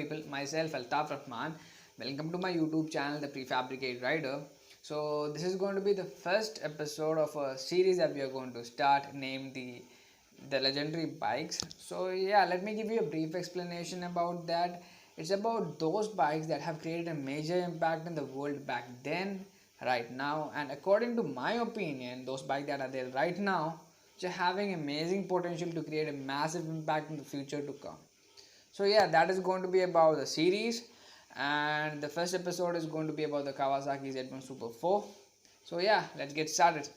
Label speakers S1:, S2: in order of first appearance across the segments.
S1: people, myself Altaf Rahman. Welcome to my YouTube channel, The Prefabricate Rider. So this is going to be the first episode of a series that we are going to start named the legendary bikes. So yeah, let me give you a brief explanation about that. It's about those bikes that have created a major impact in the world back then, right now, and according to my opinion, those bikes that are there right now, which are having amazing potential to create a massive impact in the future to come. So yeah, that is going to be about the series, and the first episode is going to be about the Kawasaki Z1 Super 4. So yeah, let's get started.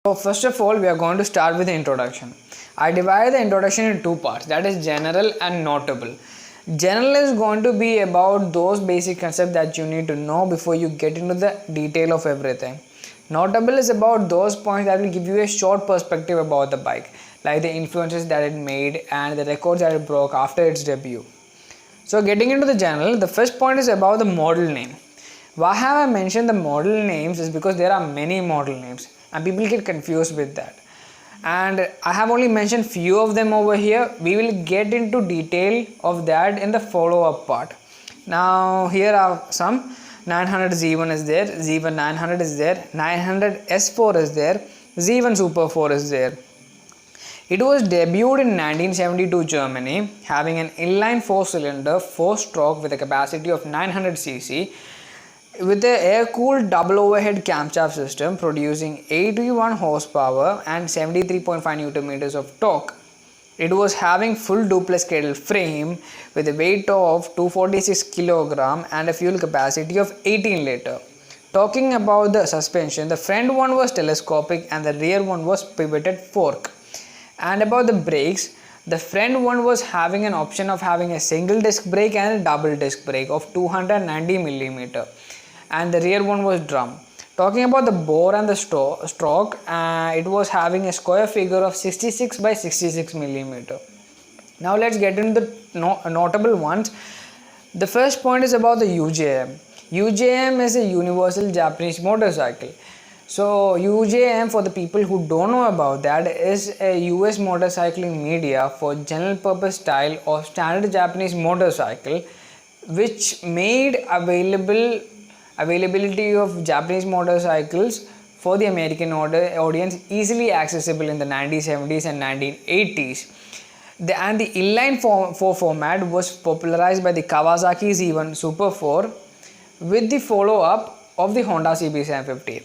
S1: So first of all, we are going to start with the introduction. I divide the introduction in two parts, that is general and notable. General is going to be about those basic concepts that you need to know before you get into the detail of everything. Notable is about those points that will give you a short perspective about the bike, like the influences that it made and the records that it broke after its debut. So getting into the general, the first point is about the model name. Why have I mentioned the model names is because there are many model names and people get confused with that. And I have only mentioned few of them over here. We will get into detail of that in the follow-up part. Now here are some. 900 Z1 is there, Z1 900 is there, 900 S4 is there, Z1 Super 4 is there. It was debuted in 1972 Germany, having an inline 4-cylinder 4-stroke with a capacity of 900 cc with an air-cooled double overhead camshaft system producing 81 horsepower and 73.5 Nm of torque. It was having full duplex cradle frame with a weight of 246 kg and a fuel capacity of 18 liter. Talking about the suspension, the front one was telescopic and the rear one was pivoted fork. And about the brakes, the front one was having an option of having a single disc brake and a double disc brake of 290 mm, and the rear one was drum. Talking about the bore and the stroke, it was having a square figure of 66 by 66 mm. Now let's get into the notable ones. The first point is about the UJM. UJM is a universal Japanese motorcycle. So UJM, for the people who don't know about that, is a US motorcycling media for general purpose style or standard Japanese motorcycle, which made availability of Japanese motorcycles for the American audience easily accessible in the 1970s and 1980s. The inline 4 format was popularized by the Kawasaki Z1 Super 4 with the follow-up of the Honda CB750.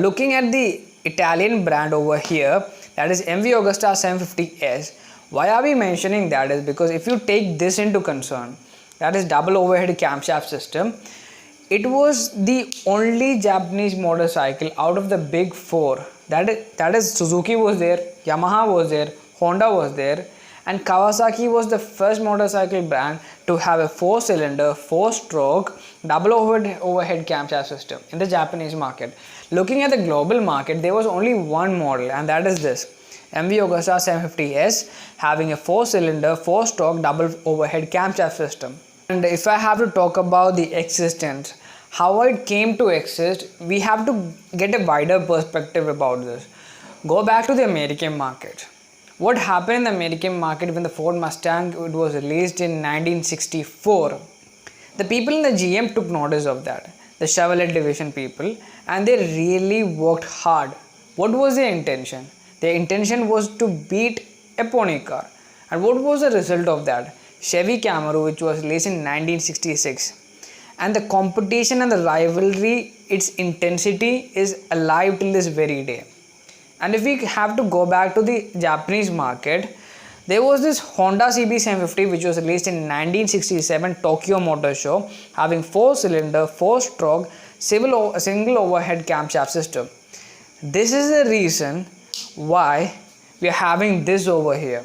S1: Looking at the Italian brand over here, that is MV Agusta 750S. Why are we mentioning that is because if you take this into concern, that is double overhead camshaft system, it was the only Japanese motorcycle out of the big four. That is Suzuki was there, Yamaha was there, Honda was there, and Kawasaki was the first motorcycle brand to have a 4-cylinder, 4-stroke, double overhead camshaft system in the Japanese market. Looking at the global market, there was only one model, and that is this MV Agusta 750S, having a 4-cylinder, 4-stroke double overhead camshaft system. And if I have to talk about the existence, how it came to exist, we have to get a wider perspective about this. Go back to the American market. What happened in the American market when the Ford Mustang was released in 1964? The people in the GM took notice of that, the Chevrolet division people, and they really worked hard. What was their intention? Their intention was to beat a pony car. And what was the result of that? Chevy Camaro, which was released in 1966. And the competition and the rivalry, its intensity is alive till this very day. And if we have to go back to the Japanese market, there was this Honda CB750 which was released in 1967 Tokyo Motor Show, having 4-cylinder, 4-stroke, single overhead camshaft system. This is the reason why we are having this over here,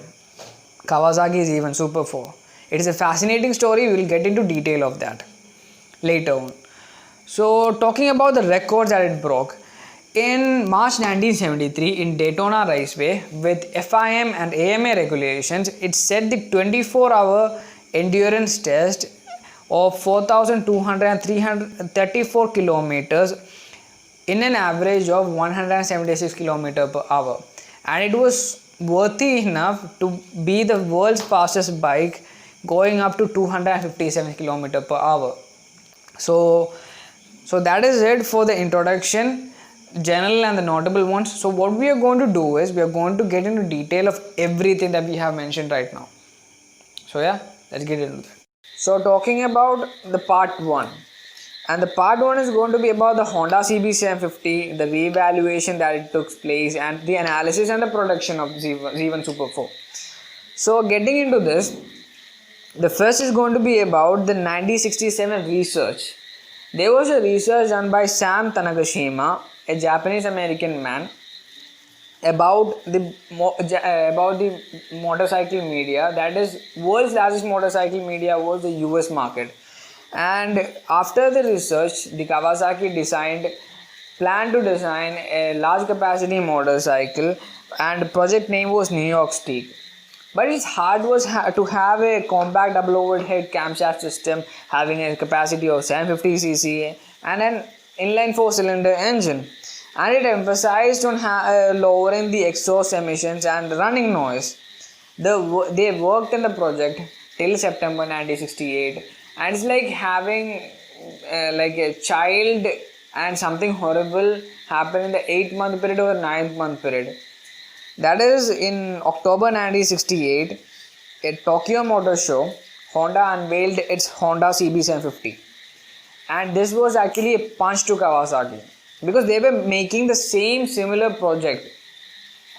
S1: Kawasaki Z1 Super 4. It is a fascinating story. We will get into detail of that later on. So talking about the records that it broke, in March 1973 in Daytona Raceway with FIM and AMA regulations, it set the 24-hour endurance test of 4,234 kilometers in an average of 176 kilometers per hour, and it was worthy enough to be the world's fastest bike, going up to 257 kilometers per hour. So that is it for the introduction, general and the notable ones. So what we are going to do is we are going to get into detail of everything that we have mentioned right now. So yeah, let's get into that. So talking about the part 1, and the part 1 is going to be about the Honda CB750, the re-evaluation that it took place, and the analysis and the production of Z1 Super 4. So getting into this, the first is going to be about the 1967 research. There was a research done by Sam Tanagashima, a Japanese American man, about the motorcycle media. That is, world's largest motorcycle media was the US market. And after the research, the Kawasaki planned to design a large capacity motorcycle, and the project name was New York Steak. But its hard was to have a compact double overhead camshaft system having a capacity of 750cc and an inline 4-cylinder engine. And it emphasized on lowering the exhaust emissions and running noise. They worked on the project till September 1968, and it's like having like a child and something horrible happened in the 8-month period or 9th-month period. That is, in October 1968, at Tokyo Motor Show, Honda unveiled its Honda CB750. And this was actually a punch to Kawasaki, because they were making the same similar project.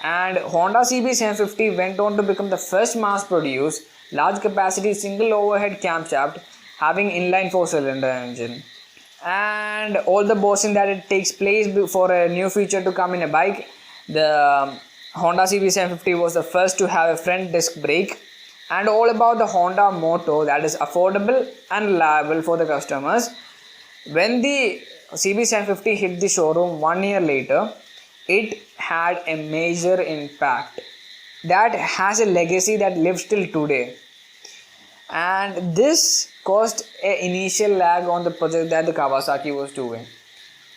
S1: And Honda CB750 went on to become the first mass-produced, large capacity single overhead camshaft having inline 4-cylinder engine. And all the boasting that it takes place for a new feature to come in a bike, the Honda CB750 was the first to have a front disc brake, and all about the Honda motto that is affordable and reliable for the customers. When the CB750 hit the showroom 1 year later, it had a major impact that has a legacy that lives till today. And this caused an initial lag on the project that the Kawasaki was doing.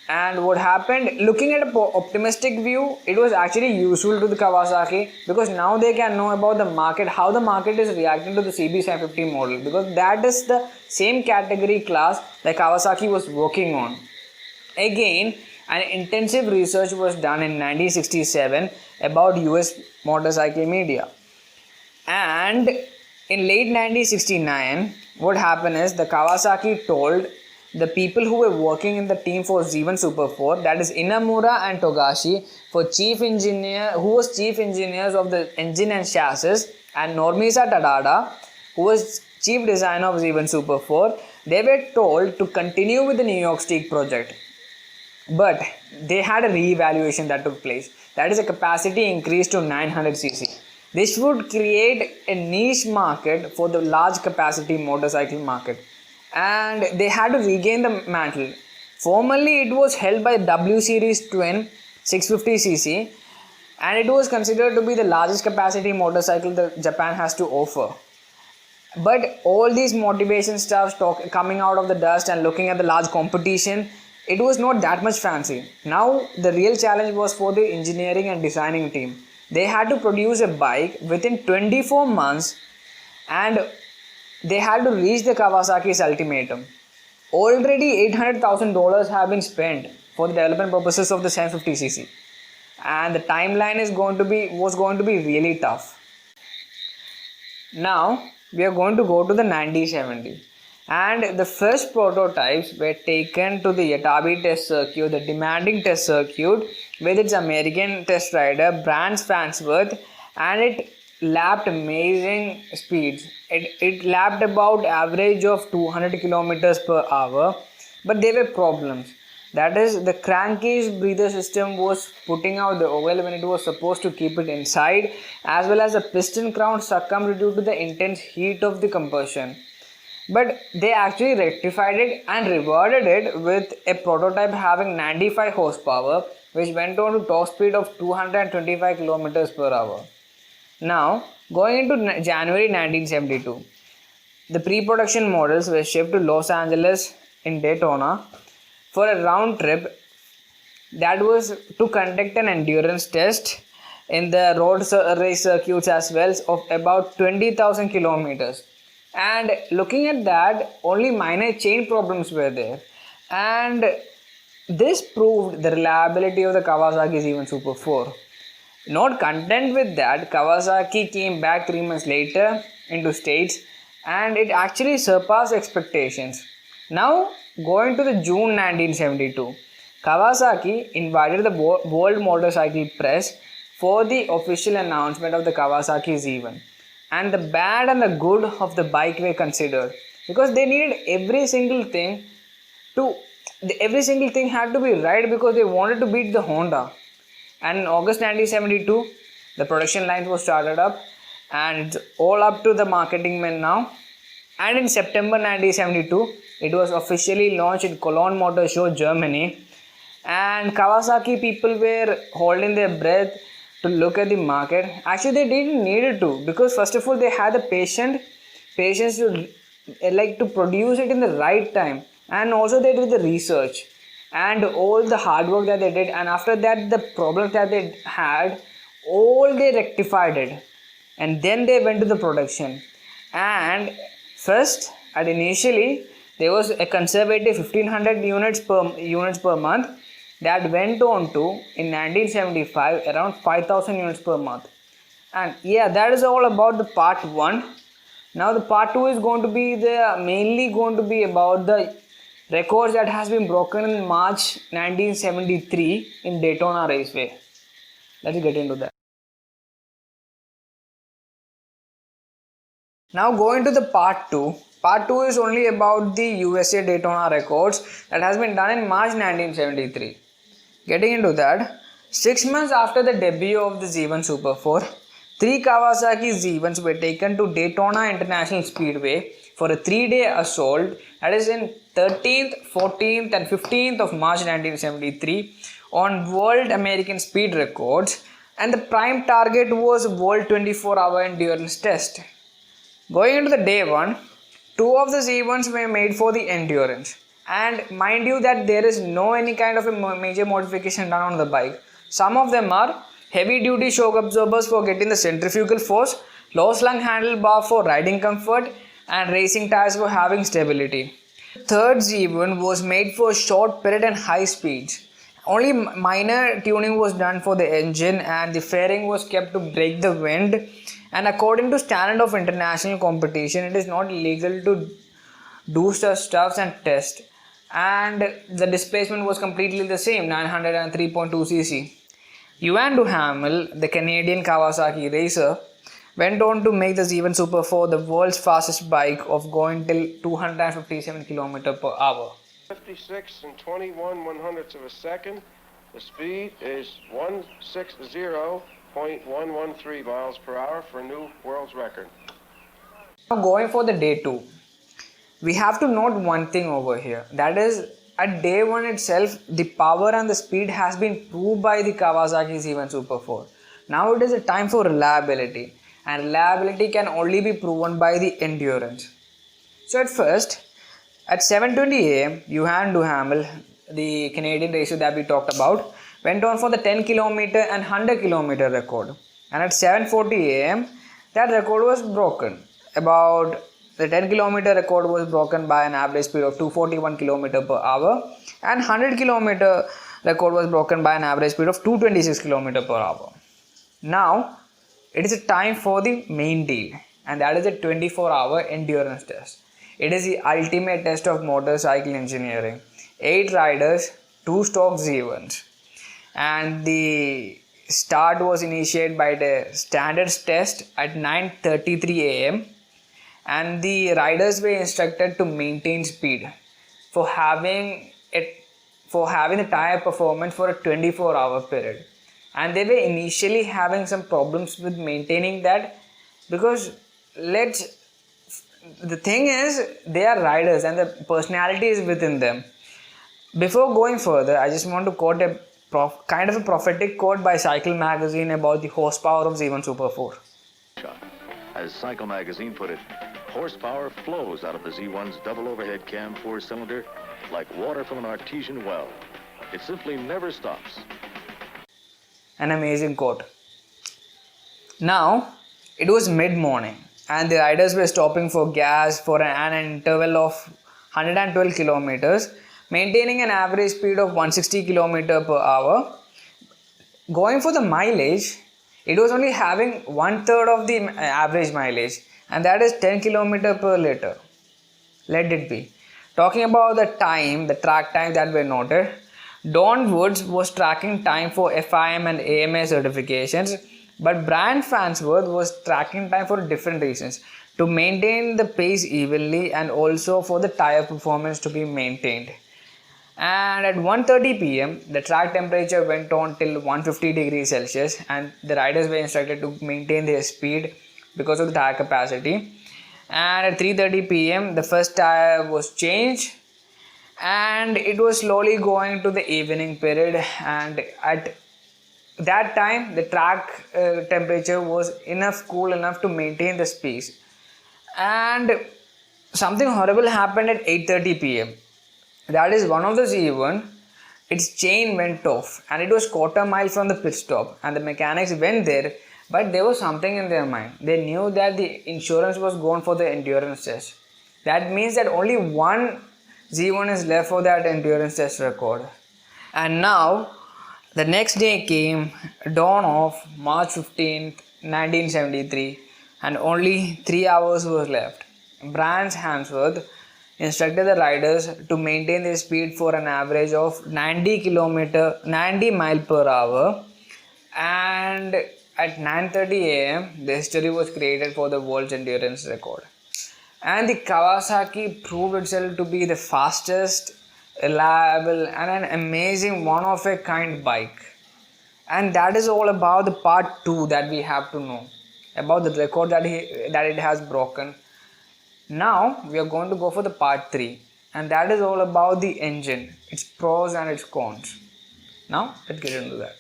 S1: And what happened, looking at an optimistic view, it was actually useful to the Kawasaki, because now they can know about the market, how the market is reacting to the CB750 model, because that is the same category class that Kawasaki was working on. Again, an intensive research was done in 1967 about US motorcycle media. And in late 1969, what happened is the Kawasaki told the people who were working in the team for Z1 Super 4, that is Inamura and Togashi, who was chief engineers of the engine and chassis, and Normisa Tadada, who was chief designer of Z1 Super 4, they were told to continue with the New York Steak project. But they had a re-evaluation that took place. That is, a capacity increased to 900cc. This would create a niche market for the large capacity motorcycle market. And they had to regain the mantle. Formerly, it was held by W Series Twin 650cc, and it was considered to be the largest capacity motorcycle that Japan has to offer. But all these motivation stuff coming out of the dust and looking at the large competition, it was not that much fancy. Now the real challenge was for the engineering and designing team. They had to produce a bike within 24 months, and they had to reach the Kawasaki's ultimatum. Already $800,000 have been spent for the development purposes of the 750cc, and the timeline was going to be really tough. Now we are going to go to the 1970, and the first prototypes were taken to the Yatabe test circuit, the demanding test circuit, with its American test rider Brands Farnsworth, and it lapped amazing speeds. It lapped about average of 200 kilometers per hour, but there were problems. That is, the crankcase breather system was putting out the oil when it was supposed to keep it inside, as well as the piston crown succumbed due to the intense heat of the combustion. But they actually rectified it and rewarded it with a prototype having 95 horsepower, which went on to top speed of 225 kilometers per hour. Now, going into January 1972, The pre-production models were shipped to Los Angeles in Daytona for a round trip that was to conduct an endurance test in the race circuits as well of about 20,000 kilometers. And looking at that, only minor chain problems were there. And this proved the reliability of the Kawasaki Z1 Super 4. Not content with that, Kawasaki came back 3 months later into States and it actually surpassed expectations. Now, going to the June 1972, Kawasaki invited the World Motorcycle Press for the official announcement of the Kawasaki Z1. And the bad and the good of the bike were considered because they needed every single thing had to be right because they wanted to beat the Honda. And in August 1972, the production lines were started up and it's all up to the marketing men now. And in September 1972, it was officially launched in Cologne Motor Show, Germany. And Kawasaki people were holding their breath to look at the market. Actually, they didn't need it to because first of all, they had the patience to produce it in the right time. And also they did the research and all the hard work that they did, and after that the problems that they had all they rectified it, and then they went to the production. And first at initially there was a conservative 1500 units per month that went on to in 1975 around 5000 units per month. And yeah, that is all about the part 1. Now the part 2 is going to be mainly going to be about the records that has been broken in March 1973 in Daytona Raceway. Let's get into that. Now going to the part 2. Part 2 is only about the USA Daytona records that has been done in March 1973. Getting into that, 6 months after the debut of the Z1 Super 4, 3 Kawasaki Z1s were taken to Daytona International Speedway for a 3-day assault, that is in 13th, 14th and 15th of March 1973 on World American Speed Records, and the prime target was World 24-hour endurance test. Going into the day 1, 2 of the Z1s were made for the endurance, and mind you that there is no any kind of a major modification done on the bike. Some of them are heavy duty shock absorbers for getting the centrifugal force, low slung handlebar for riding comfort, and racing tires for having stability. Third Z1 was made for short period and high speeds. Only minor tuning was done for the engine and the fairing was kept to break the wind, and according to standard of international competition it is not legal to do such stuffs and test, and the displacement was completely the same, 903.2 cc. Ewan Duhamel, the Canadian Kawasaki racer, went on to make the Z1 Super 4 the world's fastest bike of going till 257 km per hour.
S2: 56 and 21 100ths of a second. The speed is 160.113 miles per hour for a new world's record.
S1: Now going for the day 2, we have to note one thing over here, that is at day 1 itself the power and the speed has been proved by the Kawasaki Z1 Super 4. Now it is a time for reliability, and reliability can only be proven by the endurance. So at first, at 7:20 am, Ewan Duhamel, the Canadian racer that we talked about, went on for the 10 km and 100 km record. And at 7:40 am, that record was broken. About the 10 km record was broken by an average speed of 241 km per hour, and 100 km record was broken by an average speed of 226 km per hour. Now, it is a time for the main deal, and that is a 24-hour endurance test. It is the ultimate test of motorcycle engineering. 8 riders, 2 stock Z1s, and the start was initiated by the standards test at 9:33 am, and the riders were instructed to maintain speed for having the tire performance for a 24-hour period. And they were initially having some problems with maintaining that because the thing is they are riders and the personality is within them. Before going further, I just want to quote a kind of a prophetic quote by Cycle Magazine about the horsepower of Z1 Super 4.
S3: As Cycle Magazine put it, horsepower flows out of the Z1's double overhead cam four-cylinder like water from an artesian well. It simply never stops.
S1: An amazing quote. Now, it was mid-morning and the riders were stopping for gas for an interval of 112 kilometers, maintaining an average speed of 160 kilometers per hour. Going for the mileage, it was only having 1/3 of the average mileage, and that is 10 kilometers per liter. Let it be. Talking about the time, the track time that were noted, Don Woods was tracking time for FIM and AMA certifications, but Brian Farnsworth was tracking time for different reasons, to maintain the pace evenly and also for the tire performance to be maintained. And at 1:30 p.m. the track temperature went on till 150 degrees Celsius and the riders were instructed to maintain their speed because of the tire capacity. And at 3:30 p.m. the first tire was changed and it was slowly going to the evening period, and at that time the track temperature was cool enough to maintain the speed. And something horrible happened at 8:30 p.m. That is, one of the Z1, its chain went off and it was quarter mile from the pit stop, and the mechanics went there, but there was something in their mind. They knew that the insurance was gone for the endurance test. That means that only one Z1 is left for that endurance test record. And now the next day came, dawn of March 15th 1973, and only 3 hours was left. Brian Farnsworth instructed the riders to maintain their speed for an average of 90 mile per hour, and at 9:30 a.m. the history was created for the world's endurance record. And the Kawasaki proved itself to be the fastest, reliable and an amazing one-of-a-kind bike. And that is all about the part 2 that we have to know about the record that it has broken. Now we are going to go for the part 3, and that is all about the engine, its pros and its cons. Now let's get into that.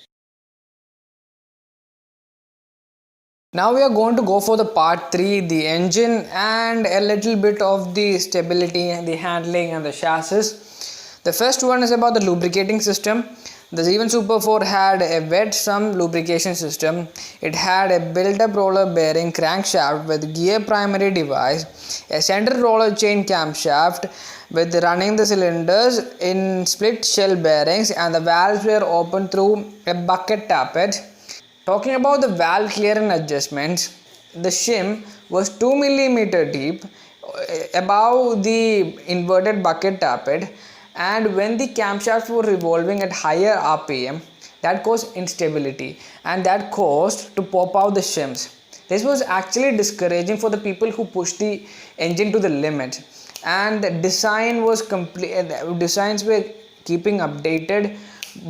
S1: Now we are going to go for the part 3, the engine, and a little bit of the stability and the handling and the chassis. The first one is about the lubricating system. The Z1 Super 4 had a wet sump lubrication system. It had a built-up roller bearing crankshaft with gear primary device, a center roller chain camshaft with running the cylinders in split shell bearings, and the valves were opened through a bucket tappet. Talking about the valve clearance adjustments, the shim was 2 mm deep above the inverted bucket tappet, and when the camshafts were revolving at higher RPM, that caused instability and that caused to pop out the shims. This was actually discouraging for the people who pushed the engine to the limit, and the designs were keeping updated.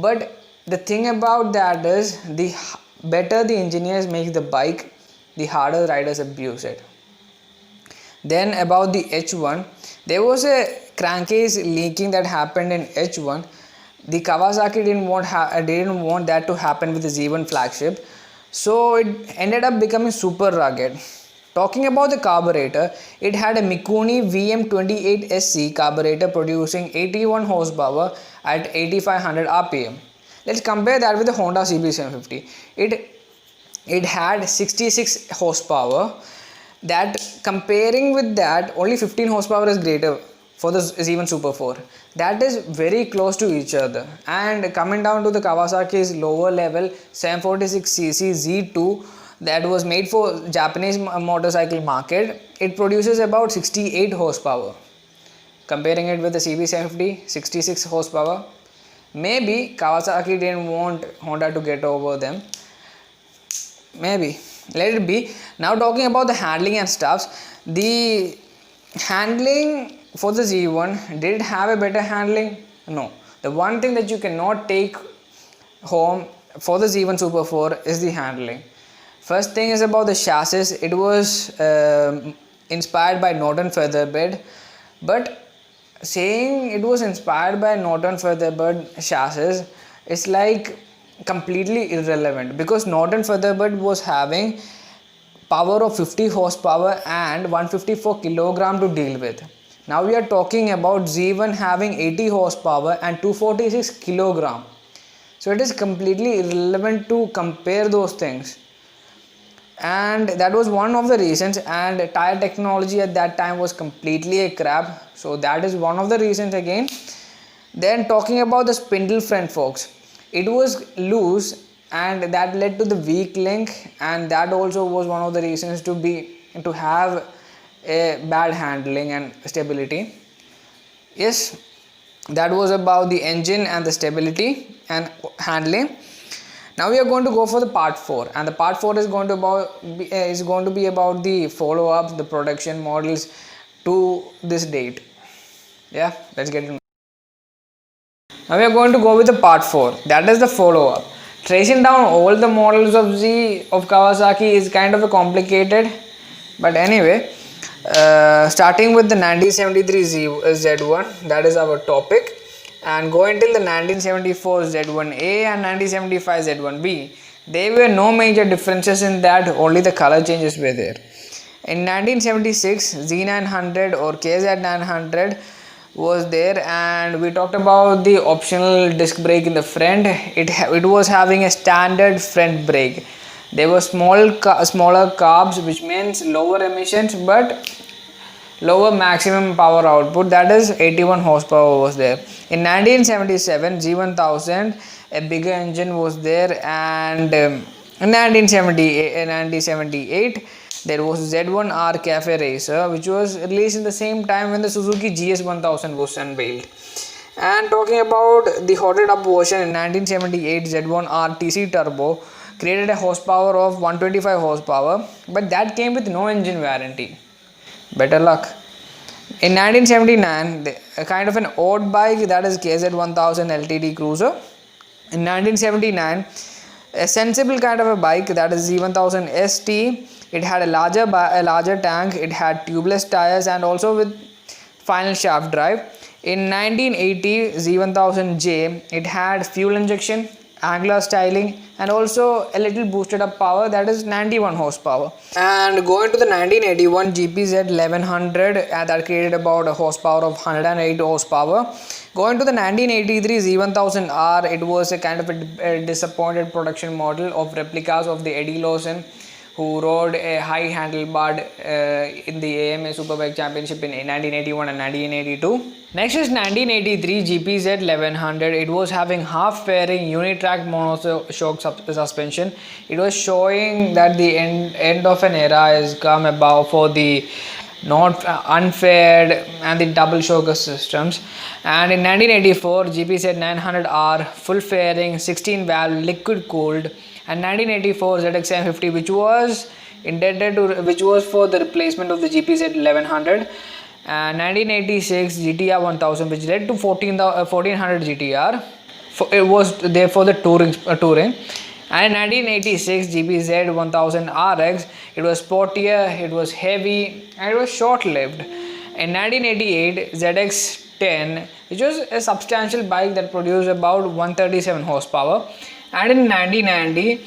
S1: But the thing about that is, the better the engineers make the bike, the harder riders abuse it. Then about the H1, there was a crankcase leaking that happened in H1. The Kawasaki didn't want that to happen with the Z1 flagship, so it ended up becoming super rugged. Talking about the carburetor, it had a Mikuni VM28SC carburetor producing 81 horsepower at 8500 RPM. Let's compare that with the Honda CB750. It had 66 horsepower. That, comparing with that, only 15 horsepower is greater for the Z1 Super 4. That is very close to each other. And coming down to the Kawasaki's lower level 746cc Z2 that was made for Japanese motorcycle market, it produces about 68 horsepower. Comparing it with the CB750, 66 horsepower. Maybe Kawasaki didn't want Honda to get over them. Maybe. Let it be. Now talking about the handling and stuffs, the handling for the Z1, did it have a better handling? No. The one thing that you cannot take home for the Z1 Super 4 is the handling. First thing is about the chassis. It was inspired by Norton Featherbed, but saying it was inspired by Norton Featherbed chassis, it's like completely irrelevant, because Norton Featherbed was having power of 50 horsepower and 154 kilogram to deal with. Now we are talking about Z1 having 80 horsepower and 246 kilogram. So it is completely irrelevant to compare those things. And that was one of the reasons, and tire technology at that time was completely a crap. So that is one of the reasons again. Then talking about the spindle front forks, it was loose and that led to the weak link, and that also was one of the reasons to have a bad handling and stability. Yes, that was about the engine and the stability and handling. Now we are going to go for the part 4, and the part 4 is going to be about the follow-ups, the production models to this date. Yeah, let's get into. Now we are going to go with the part 4, that is the follow-up. Tracing down all the models of Kawasaki is kind of a complicated, but anyway, starting with the 1973 Z1, that is our topic, and going till the 1974 Z1A and 1975 Z1B, there were no major differences in that, only the color changes were there. In 1976, Z900 or KZ900 was there, and we talked about the optional disc brake in the front. It was having a standard front brake. There were smaller carbs, which means lower emissions but lower maximum power output, that is 81 horsepower was there. In 1977 G1000, a bigger engine was there, and in 1978 there was Z1R Cafe Racer, which was released in the same time when the Suzuki GS1000 was unveiled. And talking about the hotted up version, in 1978 Z1R TC Turbo created a horsepower of 125 horsepower, but that came with no engine warranty. Better luck. In 1979, a kind of an odd bike, that is KZ1000 LTD Cruiser. In 1979, a sensible kind of a bike, that is Z1000 ST. It had a larger tank, it had tubeless tires, and also with final shaft drive. In 1980 Z1000J, it had fuel injection, angular styling, and also a little boosted up power, that is 91 horsepower. And going to the 1981 GPZ 1100, that created about a horsepower of 108 horsepower. Going to the 1983 Z1000R, it was a kind of a disappointed production model of replicas of the Eddie Lawson, who rode a high handlebar in the AMA Superbike Championship in 1981 and 1982. Next is 1983 GPZ 1100. It was having half fairing unitrack monoshock suspension. It was showing that the end of an era has come about for the not unfaired and the double shock systems. And in 1984 GPZ 900R full fairing 16 valve liquid cooled, and 1984 ZX750, which was for the replacement of the GPZ 1100, and 1986 GTR 1000, which led to 1400 GTR. It was there for the touring. And in 1986 GPZ 1000 RX, it was sportier, it was heavy, and it was short-lived. In 1988 ZX10, which was a substantial bike that produced about 137 horsepower. And in 1990,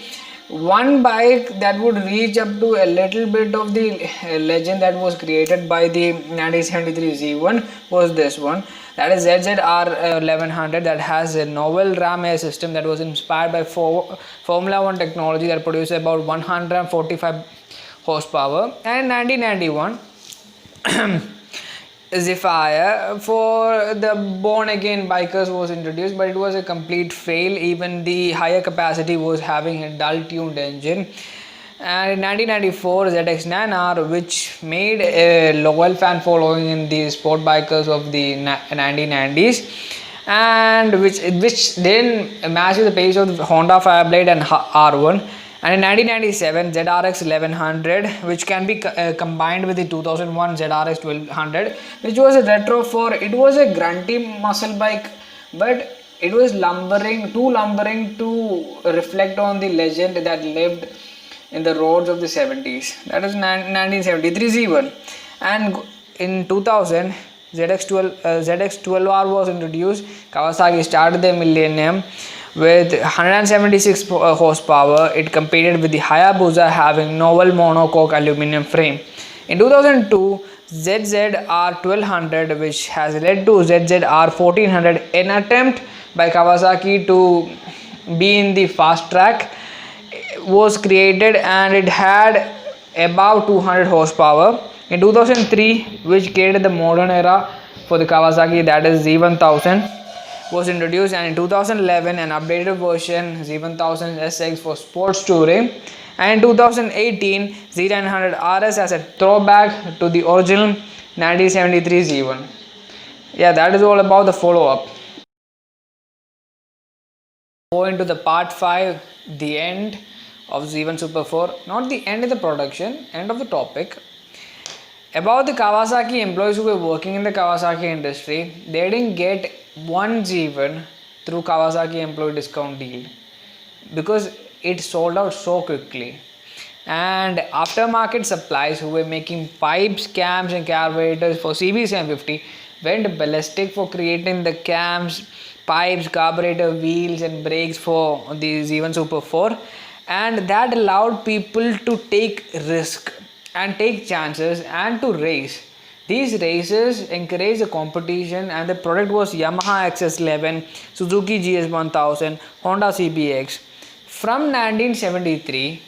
S1: one bike that would reach up to a little bit of the legend that was created by the 1973 Z1 was this one, that is ZZR 1100, that has a novel ram air system that was inspired by Formula 1 technology that produced about 145 horsepower. And in 1991 Zephyr for the born again bikers was introduced, but it was a complete fail. Even the higher capacity was having a dull tuned engine. And in 1994 ZX9R, which made a loyal fan following in the sport bikers of the 1990s, and which didn't match the pace of the Honda Fireblade and R1. And in 1997 ZRX 1100, which can be combined with the 2001 ZRX 1200, which was a retro it was a grunty muscle bike, but it was too lumbering to reflect on the legend that lived in the roads of the 70s. That is 1973 Z1. And in 2000 ZX12R was introduced. Kawasaki started the millennium with 176 horsepower. It competed with the Hayabusa having novel monocoque aluminum frame. In 2002, ZZR 1200, which has led to ZZR 1400, an attempt by Kawasaki to be in the fast track, was created, and it had about 200 horsepower. In 2003, which created the modern era for the Kawasaki, that is Z1000, was introduced, and in 2011 an updated version Z1000 SX for sports touring, and in 2018 Z900 RS as a throwback to the original 1973 Z1. Yeah, that is all about the follow-up. Go into the part 5, the end of Z1 Super 4. Not the end of the production, end of the topic. About the Kawasaki employees who were working in the Kawasaki industry, they didn't get one Z1 through Kawasaki employee discount deal because it sold out so quickly. And aftermarket supplies who were making pipes, cams and carburetors for CB750 went ballistic for creating the cams, pipes, carburetor, wheels and brakes for the Z1 Super 4, and that allowed people to take risk and take chances and to race. These races encouraged the competition, and the product was Yamaha XS11, Suzuki GS1000, Honda CBX. From 1973,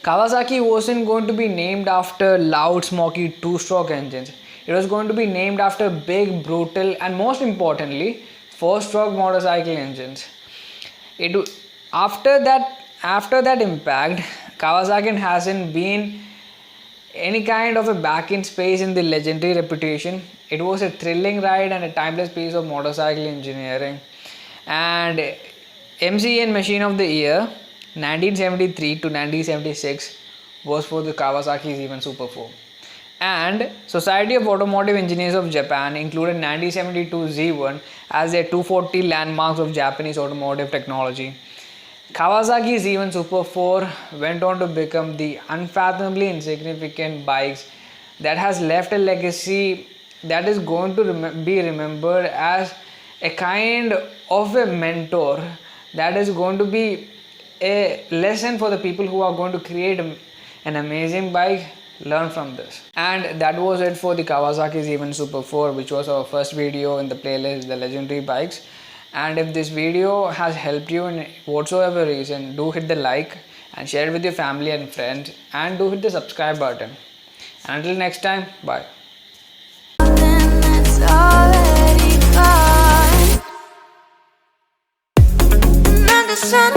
S1: Kawasaki wasn't going to be named after loud, smoky two-stroke engines. It was going to be named after big, brutal, and most importantly, four-stroke motorcycle engines. After that impact, Kawasaki hasn't been any kind of a back in space in the legendary reputation. It was a thrilling ride and a timeless piece of motorcycle engineering. And MCN Machine of the Year 1973 to 1976 was for the Kawasaki Z1 Super 4. And Society of Automotive Engineers of Japan included 1972 Z1 as their 240 landmarks of Japanese automotive technology. Kawasaki Z1 Super 4 went on to become the unfathomably insignificant bikes that has left a legacy that is going to be remembered as a kind of a mentor, that is going to be a lesson for the people who are going to create an amazing bike. Learn from this. And that was it for the Kawasaki Z1 Super 4, which was our first video in the playlist, the legendary bikes. And if this video has helped you in whatsoever reason, do hit the like and share it with your family and friends, and do hit the subscribe button. And until next time, bye.
S4: Sun